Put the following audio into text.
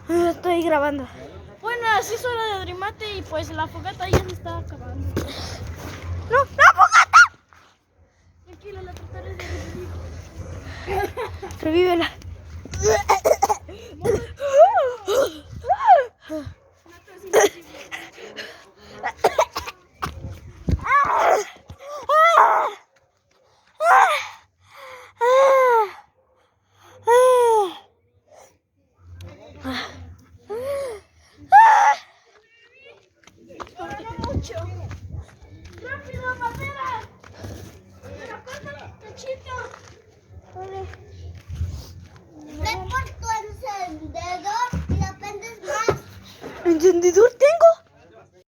Estoy grabando. Bueno, así es hora de Drimate y pues la fogata ya se está acabando. ¡No! ¡La fogata! Tranquilo, la trataré de revivir. Revívela. ¡Rápido, madera! ¡Pero corta, cachito! Ve por tu encendedor y lo prendes más. ¿Encendedor tengo?